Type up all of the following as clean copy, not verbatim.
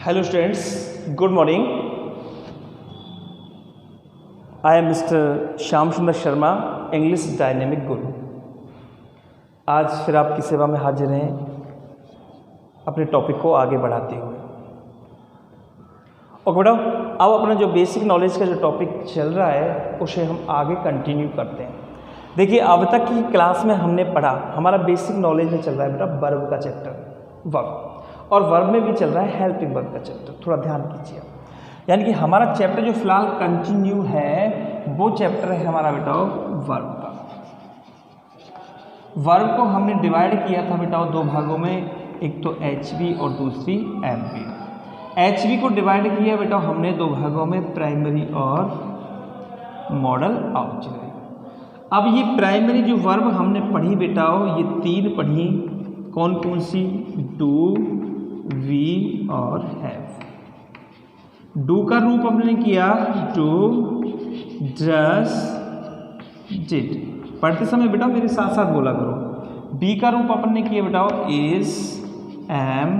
Hello students, good morning. I am Mr. Shyam सुंदर Sharma, English dynamic गुरु। आज फिर आपकी सेवा में हाजिर हैं अपने टॉपिक को आगे बढ़ाते हुए। ओके बेटा, अब अपना जो बेसिक नॉलेज का जो टॉपिक चल रहा है उसे हम आगे कंटिन्यू करते हैं। देखिए, अब तक की क्लास में हमने पढ़ा, हमारा बेसिक नॉलेज में चल रहा है बेटा वर्ब का चैप्टर, वर्ब, और वर्ब में भी चल रहा है हेल्पिंग वर्ब का चैप्टर। थोड़ा ध्यान कीजिए, यानी कि हमारा चैप्टर जो फिलहाल कंटिन्यू है वो चैप्टर है हमारा बेटा वर्ब का। वर्ब को हमने डिवाइड किया था बेटा दो भागों में, एक तो HV और दूसरी MV। HV को डिवाइड किया बेटा हमने दो भागों में, प्राइमरी और मॉडल ऑक्सिलरी। अब ये प्राइमरी जो वर्ब हमने पढ़ी बेटा ये तीन पढ़ी, कौन कौन सी? डू, वी और हैव। डू का रूप हमने किया डू, डज, डिड। पढ़ते समय बेटा मेरे साथ साथ बोला करो। बी का रूप अपन ने किया बेटा इज, एम,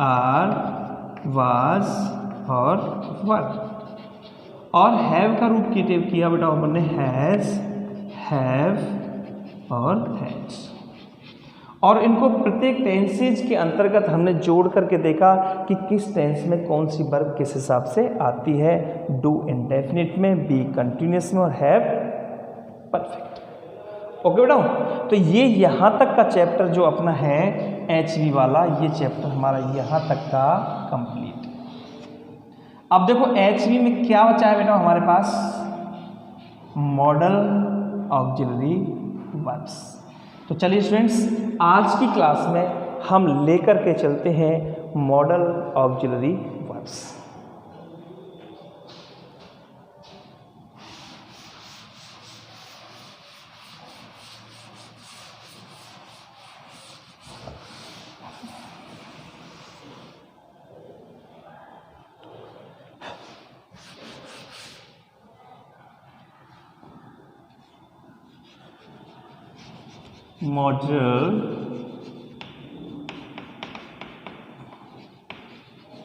आर, वाज और वर। और हैव का रूप किया बेटा अपन ने हैज, हैव और हैज। और इनको प्रत्येक टेंसेज के अंतर्गत हमने जोड़ करके देखा कि किस टेंस में कौन सी वर्ब किस हिसाब से आती है। डू इंडेफिनिट में, बी कंटिन्यूअस में और हैव परफेक्ट। ओके बेटा, तो ये यहाँ तक का चैप्टर जो अपना है HV वाला, ये चैप्टर हमारा यहाँ तक का कंप्लीट। अब देखो HV में क्या बचा है बेटा हमारे पास? Model auxiliary verbs. तो चलिए स्टूडेंट्स, आज की क्लास में हम लेकर के चलते हैं model auxiliary verbs. Model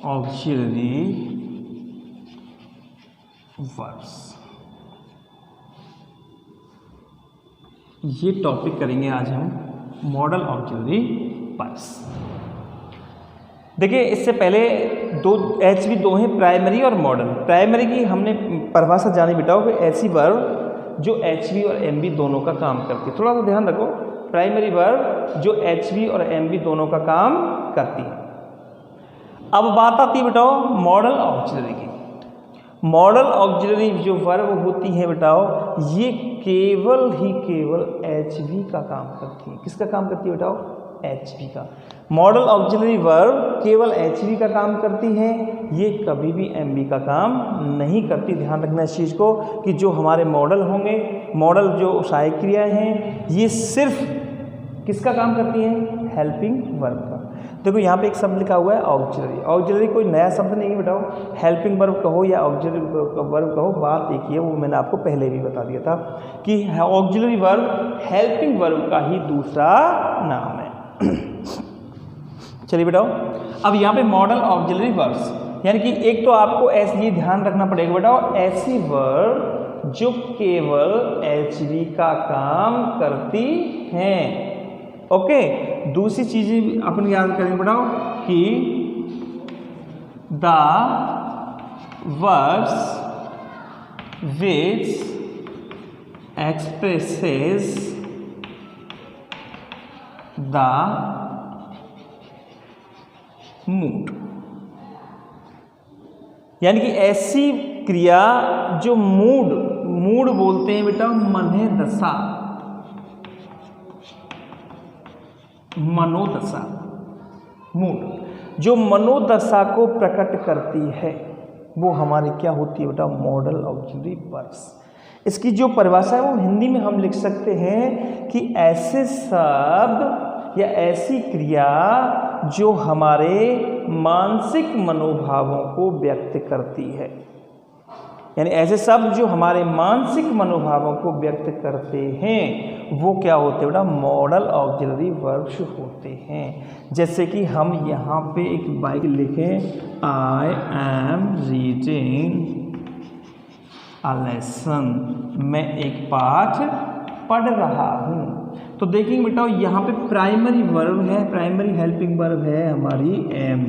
auxiliary verbs, ये टॉपिक करेंगे आज हम मॉडल ऑक्सिलरी वर्ब्स। देखिए, इससे पहले दो HV दो हैं, प्राइमरी और मॉडल। प्राइमरी की हमने परिभाषा जानी बिटाओ कि ऐसी वर्ब जो HV और MV दोनों का काम करती है। थोड़ा सा ध्यान रखो, प्राइमरी वर्ब जो HV और MV दोनों का काम करती है। अब बात आती है बेटाओ मॉडल ऑक्सिलरी की। मॉडल ऑक्सिलरी जो वर्ब होती है बेटाओ, ये केवल HV का काम करती है। किसका काम करती है बेटाओ? HV का। मॉडल ऑक्सिलरी वर्ब केवल HV का काम करती है, ये कभी भी MV का काम नहीं करती। ध्यान रखना इस चीज़ को कि जो हमारे मॉडल होंगे, मॉडल जो सहायक क्रियाएं हैं, ये सिर्फ किसका काम करती हैं? हेल्पिंग वर्ब का। देखो यहाँ पे एक शब्द लिखा हुआ है ऑक्सिलरी। ऑक्सिलरी कोई नया शब्द नहीं है बेटाओ, हेल्पिंग वर्ब कहो या ऑक्सिलरी वर्ब कहो, बात एक ही है। वो मैंने आपको पहले भी बता दिया था कि ऑक्सिलरी वर्ब हेल्पिंग वर्ब का ही दूसरा नाम है। चलिए बेटाओ, अब यहाँ पे मॉडल ऑक्सिलरी वर्ब्स, यानी कि एक तो आपको ऐसे ये ध्यान रखना पड़ेगा बेटाओ, ऐसी वर्ब जो केवल HV का काम करती हैं। ओके, दूसरी चीज़ अपन याद करेंगे बेटाओ कि the verbs which expresses the mood, यानी कि ऐसी क्रिया जो मूड बोलते हैं बेटा, मन दशा, मनोदशा, मूड जो मनोदशा को प्रकट करती है, वो हमारी क्या होती है बेटा? Model auxiliary verbs. इसकी जो परिभाषा है वो हिंदी में हम लिख सकते हैं कि ऐसे शब्द या ऐसी क्रिया जो हमारे मानसिक मनोभावों को व्यक्त करती है। यानी ऐसे शब्द जो हमारे मानसिक मनोभावों को व्यक्त करते हैं वो क्या होते हैं बेटा, मॉडल ऑक्सिलरी वर्ब्स होते हैं। जैसे कि हम यहाँ पे एक वाक्य लिखें, I am reading a lesson, मैं एक पाठ पढ़ रहा हूँ। तो देखेंगे बेटा यहाँ पे प्राइमरी वर्ब है, प्राइमरी हेल्पिंग वर्ब है हमारी एम।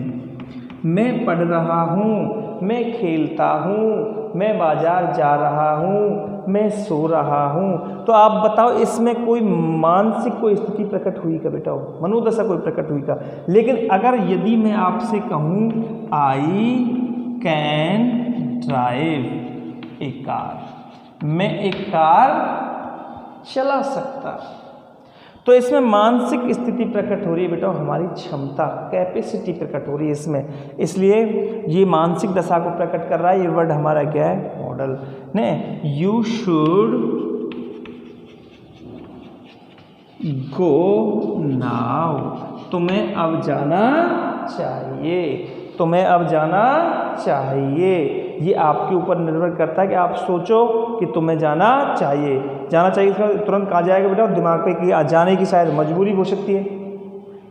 मैं पढ़ रहा हूँ, मैं खेलता हूँ, मैं बाजार जा रहा हूँ, मैं सो रहा हूँ। तो आप बताओ इसमें कोई मानसिक कोई स्थिति प्रकट हुई का बेटा, मनोदशा कोई प्रकट हुई का। लेकिन अगर यदि मैं आपसे कहूँ I can drive a car, मैं एक कार चला सकता, तो इसमें मानसिक स्थिति प्रकट हो रही है बेटा, हमारी क्षमता कैपेसिटी प्रकट हो रही है इसमें, इसलिए ये मानसिक दशा को प्रकट कर रहा है। ये वर्ड हमारा क्या है, मॉडल ने। यू शुड गो नाउ, तुम्हें अब जाना चाहिए, तुम्हें अब जाना चाहिए। ये आपके ऊपर निर्भर करता है कि आप सोचो कि तुम्हें जाना चाहिए। जाना चाहिए इसका तुरंत कहा जाएगा बेटा, दिमाग पे कि जाने की शायद मजबूरी हो सकती है,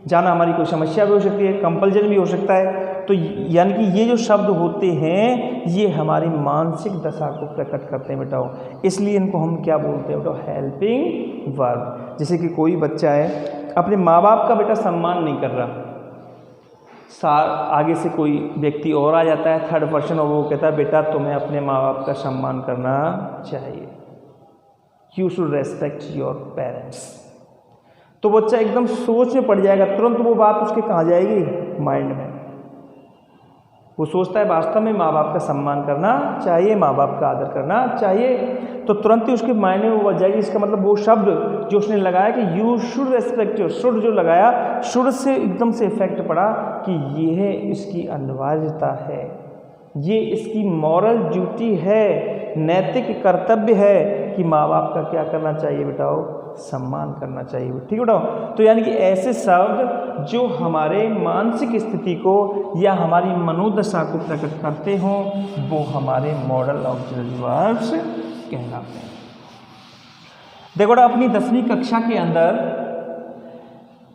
जाना हमारी कोई समस्या भी हो सकती है, कंपल्जन भी हो सकता है। तो यानी कि ये जो शब्द होते हैं ये हमारी मानसिक दशा को प्रकट करते हैं बेटा, इसलिए इनको हम क्या बोलते हैं बेटा, हेल्पिंग वर्ब। जैसे कि कोई बच्चा है अपने माँ बाप का बेटा सम्मान नहीं कर रहा, आगे से कोई व्यक्ति और आ जाता है थर्ड पर्सन और वो कहता है बेटा तुम्हें अपने माँ बाप का सम्मान करना चाहिए, you should respect your parents. तो बच्चा एकदम सोच में पड़ जाएगा, तुरंत वो बात उसके कहाँ जाएगी, माइंड में। वो सोचता है वास्तव में माँ बाप का सम्मान करना चाहिए, माँ बाप का आदर करना चाहिए, तो तुरंत ही उसके मायने में वो बच जाएगी। इसका मतलब वो शब्द जो उसने लगाया कि you should respect your, should जो लगाया, शुड से एकदम से इफेक्ट पड़ा कि यह इसकी अनिवार्यता है, ये इसकी मॉरल ड्यूटी है, नैतिक कर्तव्य है कि माँ बाप का क्या करना चाहिए बेटाओ, सम्मान करना चाहिए। ठीक है बेटाओ। तो यानी कि ऐसे शब्द जो हमारे मानसिक स्थिति को या हमारी मनोदशा को प्रकट करते हों वो हमारे मॉडल ऑक्सिलरी वर्ब्स कहलाते हैं। देखो बेटा अपनी 10वीं कक्षा के अंदर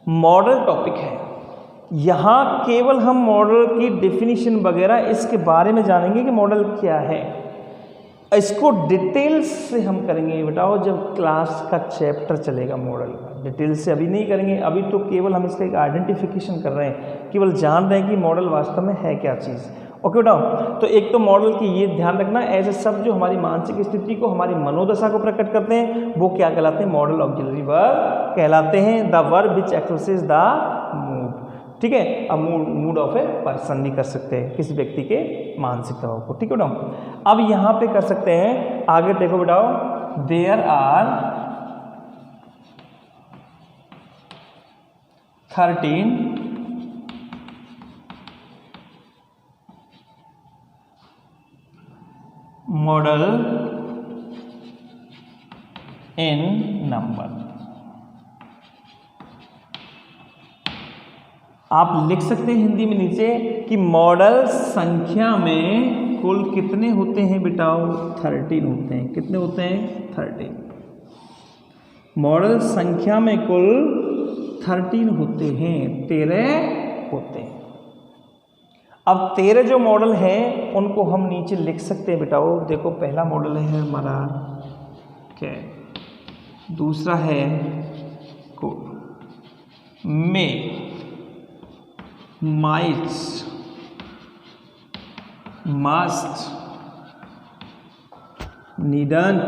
मॉडल टॉपिक है, यहाँ केवल हम मॉडल की डेफिनेशन वगैरह इसके बारे में जानेंगे कि मॉडल क्या है। इसको डिटेल्स से हम करेंगे बेटाओ जब क्लास का चैप्टर चलेगा मॉडल का, डिटेल से अभी नहीं करेंगे। अभी तो केवल हम इसका एक आइडेंटिफिकेशन कर रहे हैं, केवल जान रहे हैं कि मॉडल वास्तव में है क्या चीज़। ओके बेटाओ। तो एक तो मॉडल की ये ध्यान रखना, ऐसे शब्द जो हमारी मानसिक स्थिति को, हमारी मनोदशा को प्रकट करते हैं वो क्या कहलाते हैं, मॉडल ऑक्सिलरी वर्ब कहलाते हैं। The verb which expresses the mood, ठीक है, अब मूड ऑफ ए पर्सन नहीं कर सकते हैं किसी व्यक्ति के मानसिक दबाव को। ठीक है बेटा। अब यहाँ पे कर सकते हैं, आगे देखो बेटाओ, there are 13 model in number. आप लिख सकते हैं हिंदी में नीचे कि मॉडल संख्या में कुल कितने होते हैं बेटाओ, 13 होते हैं। कितने होते हैं, 13। मॉडल संख्या में कुल 13 होते हैं, 13 होते हैं। अब 13 जो मॉडल हैं उनको हम नीचे लिख सकते हैं बेटाओ। देखो पहला मॉडल है हमारा कैट, दूसरा है could, may, might, must, needn't,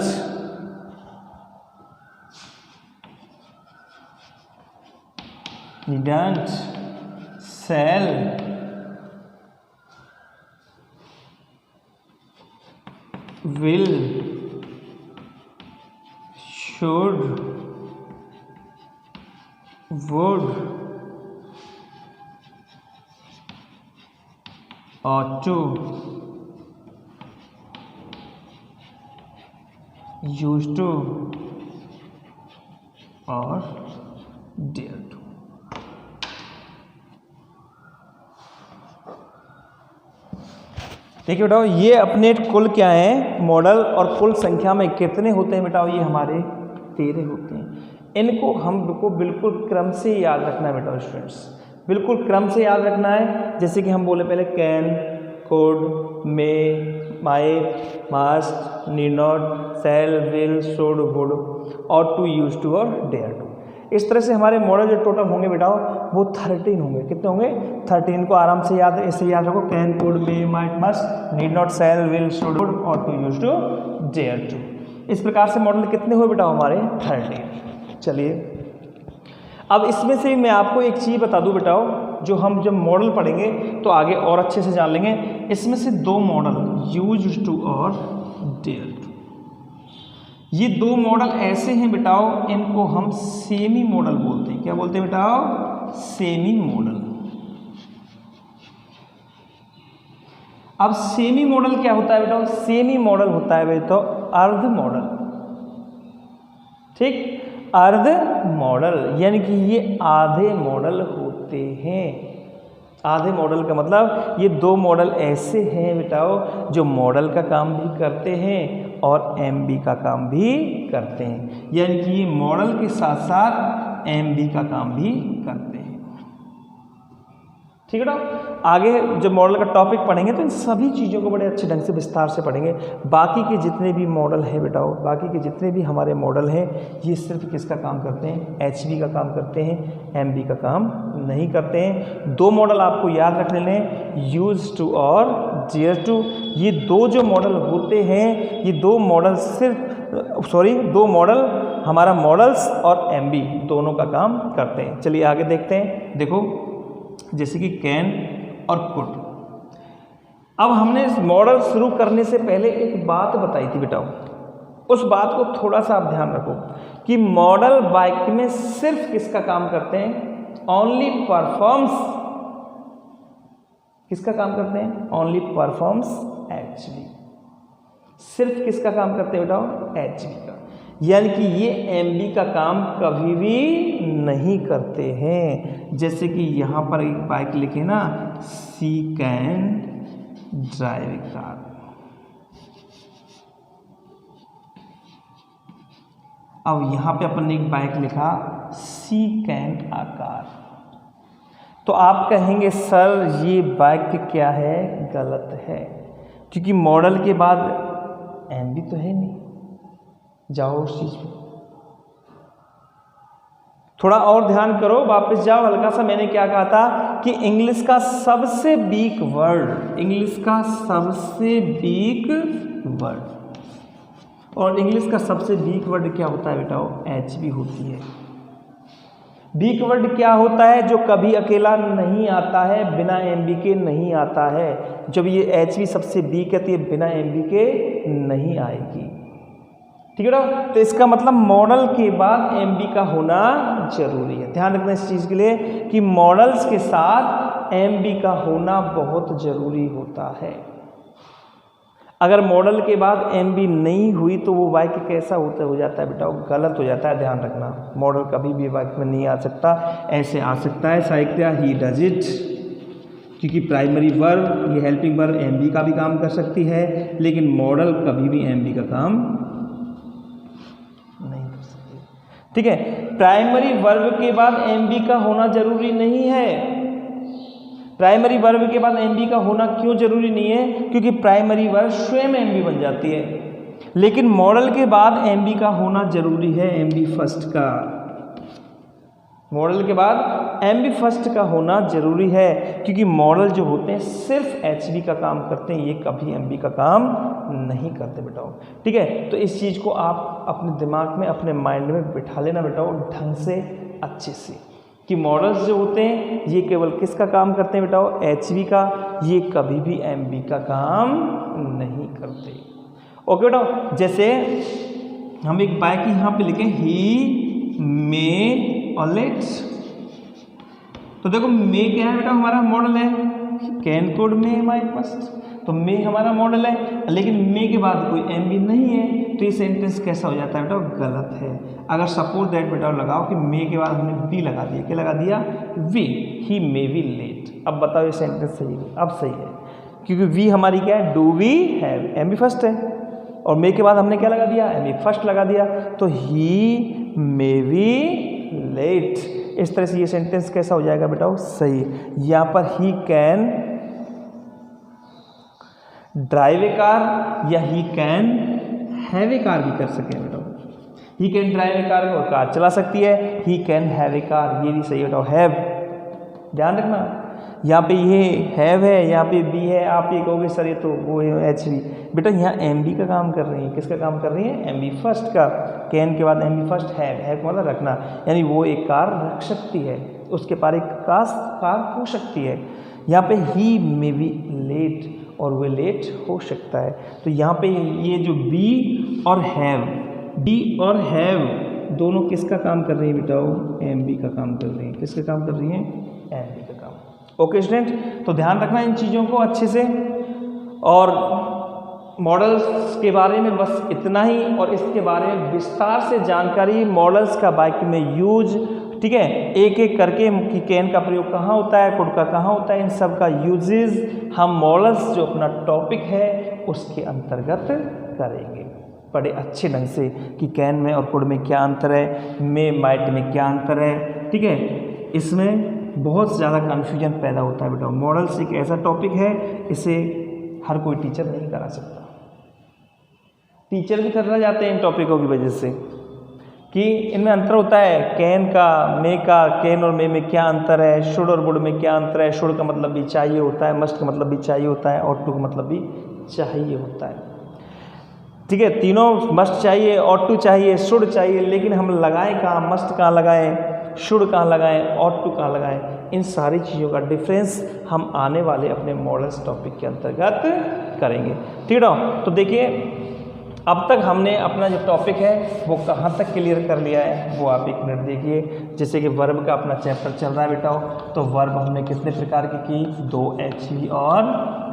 shall, will, should, would, ought to, used to और dare to। देखिए बेटाओ ये अपने कुल क्या हैं मॉडल और कुल संख्या में कितने होते हैं बेटाओ, ये हमारे 13 होते हैं। इनको हमको बिल्कुल क्रम से याद रखना है बेटाओ स्टूडेंट्स, बिल्कुल क्रम से याद रखना है। जैसे कि हम बोले पहले can, could, may, might, must, need not, shall, will, should, would, ought to, use to और डेयर टू। इस तरह से हमारे मॉडल जो टोटल होंगे बेटाओ वो 13 होंगे। कितने होंगे? 13 को आराम से याद ऐसे याद रखो, can, could, may, might, must, need not, shall, will, should, would, ought to, use to, dare to. इस प्रकार से मॉडल कितने हुए बेटाओ हमारे? 13। चलिए अब इसमें से मैं आपको एक चीज़ बता दूं बेटाओ, जो हम जब मॉडल पढ़ेंगे तो आगे और अच्छे से जान लेंगे। इसमें से 2 मॉडल यूज टू और डेयर टू, ये 2 मॉडल ऐसे हैं बेटाओ, इनको हम सेमी मॉडल बोलते हैं। क्या बोलते हैं बेटाओ? Semi model. अब सेमी मॉडल क्या होता है बेटाओ? सेमी मॉडल होता है बेटाओ अर्ध मॉडल। ठीक, अर्ध मॉडल यानी कि ये आधे मॉडल होते हैं। आधे मॉडल का मतलब ये 2 मॉडल ऐसे हैं बेटाओ जो मॉडल का काम भी करते हैं और एमबी का काम भी करते हैं, यानी कि ये मॉडल के साथ साथ एमबी का काम भी करते हैं। ठीक है बेटा, आगे जब मॉडल का टॉपिक पढ़ेंगे तो इन सभी चीज़ों को बड़े अच्छे ढंग से विस्तार से पढ़ेंगे। बाकी के जितने भी मॉडल हैं बेटाओ, बाकी के जितने भी हमारे मॉडल हैं ये सिर्फ किसका काम करते हैं? एचबी का काम करते हैं, एमबी का काम नहीं करते हैं। 2 मॉडल आपको याद रख लेने, यूज टू और डेयर टू। ये 2 जो मॉडल होते हैं, ये 2 मॉडल दो मॉडल हमारा मॉडल्स और एमबी दोनों का काम करते हैं। चलिए आगे देखते हैं। देखो जैसे कि कैन और कुड। अब हमने इस मॉडल शुरू करने से पहले एक बात बताई थी बेटाओ, उस बात को थोड़ा सा आप ध्यान रखो कि मॉडल वाक्य में सिर्फ किसका काम करते हैं? Only performs. किसका काम करते हैं? Only performs HB. सिर्फ किसका काम करते हैं बेटाओ? एचबी का। यानी कि ये एमबी का काम कभी भी नहीं करते हैं। जैसे कि यहाँ पर एक बाइक लिखे ना, सी कैन ड्राइव ए कार। अब यहाँ पे अपन ने एक बाइक लिखा, सी कैन आ कार। तो आप कहेंगे सर ये बाइक क्या है? गलत है, क्योंकि मॉडल के बाद एमबी तो है नहीं। जाओ उस चीज पे थोड़ा और ध्यान करो, वापस जाओ हल्का सा। मैंने क्या कहा था कि इंग्लिश का सबसे वीक वर्ड, इंग्लिश का सबसे वीक वर्ड, और इंग्लिश का सबसे वीक वर्ड क्या होता है बेटाओ? एचबी होती है। वीक वर्ड क्या होता है? जो कभी अकेला नहीं आता है, बिना एमबी के नहीं आता है। जब ये एचबी सबसे वीक है तो ये बिना एमबी के नहीं आएगी। ठीक है ना? तो इसका मतलब मॉडल के बाद एमबी का होना जरूरी है। ध्यान रखना इस चीज़ के लिए कि मॉडल्स के साथ एमबी का होना बहुत जरूरी होता है। अगर मॉडल के बाद एमबी नहीं हुई तो वो वाक्य कैसा हो जाता है बेटा? गलत हो जाता है। ध्यान रखना, मॉडल कभी भी वाक्य में नहीं आ सकता। ऐसे आ सकता है साहित्य ही डज इट, क्योंकि प्राइमरी वर्ब ये हेल्पिंग वर्ब एमबी का भी काम कर सकती है, लेकिन मॉडल कभी भी एमबी का काम नहीं कर सकती। ठीक है, प्राइमरी वर्ब के बाद एमबी का होना जरूरी नहीं है। प्राइमरी वर्ब के बाद एमबी का होना क्यों जरूरी नहीं है? क्योंकि प्राइमरी वर्ब स्वयं एमबी बन जाती है, लेकिन मॉडल के बाद एमबी का होना जरूरी है। एमबी फर्स्ट का, मॉडल के बाद एमबी फर्स्ट का होना जरूरी है, क्योंकि मॉडल जो होते हैं सिर्फ एचबी का काम करते हैं, ये कभी एमबी का काम नहीं करते बेटाओ। ठीक है, तो इस चीज़ को आप अपने दिमाग में, अपने माइंड में बिठा लेना बेटाओ ढंग से, अच्छे से, कि मॉडल्स जो होते हैं ये केवल किसका काम करते हैं बेटाओ? एचबी का। ये कभी भी एमबी का काम नहीं करते। ओके बेटाओ, जैसे हम एक बाइक यहाँ पे लिखें, ही मे ऑलेट्स। तो देखो मे क्या है बेटा? हमारा मॉडल है। Can could may might must, तो मे हमारा मॉडल है, लेकिन मे के बाद कोई एमबी नहीं है, तो ये सेंटेंस कैसा हो जाता है बेटा? गलत है। अगर सपोज दैट बेटा लगाओ कि मे के बाद हमने बी लगा दिया, क्या लगा दिया? We, he may be late. अब बताओ ये सेंटेंस सही है? अब सही है, क्योंकि वी हमारी क्या है, do we have, am be first है, और मे के बाद हमने क्या लगा दिया, एम बी फर्स्ट लगा दिया, तो ही मे बी लेट। इस तरह से ये सेंटेंस कैसा हो जाएगा बेटा, सही। यहाँ पर he can drive a car या he can have a car भी कर सके बेटा। He can drive a car, और कार चला सकती है, he can have a car, ये भी सही बेटा। हैव ध्यान रखना, यहाँ पे ये हैव है, यहाँ पे बी है, आप ये कहोगे सर ये तो वो है एच बी, बेटा यहाँ एम बी का काम कर रही है। किसका काम कर रही है, एम बी फर्स्ट का। कैन के बाद एम बी फर्स्ट हैव का मतलब रखना, यानी वो एक कार रख सकती है, उसके पार एक कार हो सकती है। यहाँ पे ही मे बी लेट, और वो लेट हो सकता है। तो यहाँ पे ये जो बी और हैव, बी और हैव दोनों किसका काम कर रही है बेटा, एम बी का काम कर रही है। किसका काम कर रही है, एम बी का काम। ओके स्टूडेंट, तो ध्यान रखना इन चीज़ों को अच्छे से। और मॉडल्स के बारे में बस इतना ही, और इसके बारे में विस्तार से जानकारी मॉडल्स का बाकी में यूज, ठीक है, एक एक करके कि कैन का प्रयोग कहाँ होता है, कुड का कहाँ होता है, इन सब का यूजेस हम मॉडल्स जो अपना टॉपिक है उसके अंतर्गत करेंगे बड़े अच्छे ढंग से, कि कैन में और कुड में क्या अंतर है, में माइट में क्या अंतर है। ठीक है, इसमें बहुत ज़्यादा कन्फ्यूजन पैदा होता है बेटा। मॉडल्स एक ऐसा टॉपिक है, इसे हर कोई टीचर नहीं करा सकता। टीचर भी थर्रा जाते हैं इन टॉपिकों की वजह से कि इनमें अंतर होता है, कैन का, मे का, कैन और मे में क्या अंतर है, शुड और वुड में क्या अंतर है। शुड का मतलब भी चाहिए होता है, मस्ट का मतलब भी चाहिए होता है, और टू का मतलब भी चाहिए होता है। ठीक है, तीनों मस्ट चाहिए, और टू चाहिए, शुड चाहिए, लेकिन हम लगाएं कहाँ, मस्ट कहाँ लगाएं, शुड कहाँ लगाएं, और टू कहाँ लगाएं, इन सारी चीज़ों का डिफरेंस हम आने वाले अपने मॉडल्स टॉपिक के अंतर्गत करेंगे। ठीक है, तो देखिए अब तक हमने अपना जो टॉपिक है वो कहाँ तक क्लियर कर लिया है, वो आप एक मिनट देखिए। जैसे कि वर्ब का अपना चैप्टर चल रहा है बेटा, तो वर्ब हमने कितने प्रकार की 2 एचवी और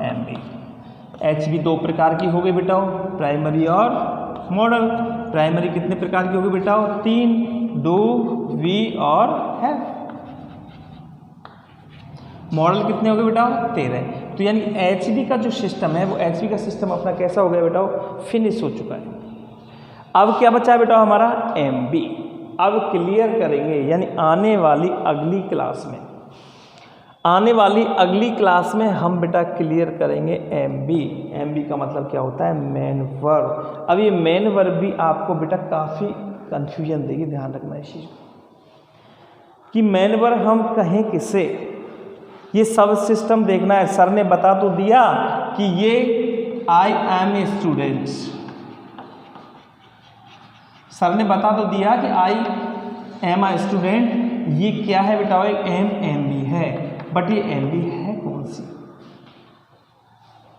एमवी। एचवी 2 प्रकार की हो गई बेटा, प्राइमरी और मॉडल। प्राइमरी कितने प्रकार की हो गई बेटा, 3, डू, वी और हैव। मॉडल कितने हो गए बेटा, 13। तो यानी एचबी का जो सिस्टम है, वो एचबी का सिस्टम अपना कैसा हो गया बेटा, फिनिश हो चुका है। अब क्या बचा है बेटा हमारा, एमबी। अब क्लियर करेंगे, यानी आने वाली अगली क्लास में, आने वाली अगली क्लास में हम बेटा क्लियर करेंगे एमबी। एमबी का मतलब क्या होता है, मेन वर्ब। अब ये मेन वर्ब भी आपको बेटा काफ़ी कंफ्यूजन देगी, ध्यान रखना इस चीज़ कि मेन वर्ब हम कहें किसे, ये सब सिस्टम देखना है। सर ने बता तो दिया कि ये I am a student, sir ने बता तो दिया कि आई एम ए स्टूडेंट, ये क्या है बेटा, एम बी है, बट ये एम बी है कौन सी।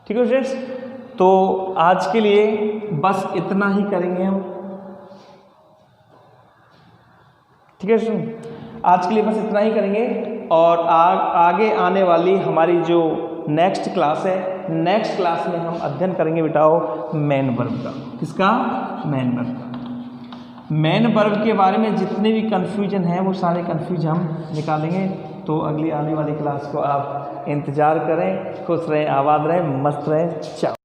ठीक है स्टूडेंट्स, तो आज के लिए बस इतना ही करेंगे हम। ठीक है स्टूडेंट, आज के लिए बस इतना ही करेंगे, और आगे आने वाली हमारी जो नेक्स्ट क्लास है, नेक्स्ट क्लास में हम अध्ययन करेंगे बेटाओ मेन वर्ब का। किसका, मेन वर्ब का। मेन वर्ब के बारे में जितने भी कन्फ्यूजन है वो सारे कन्फ्यूजन हम निकालेंगे। तो अगली आने वाली क्लास को आप इंतज़ार करें। खुश रहें, आबाद रहें, मस्त रहें। चाओ।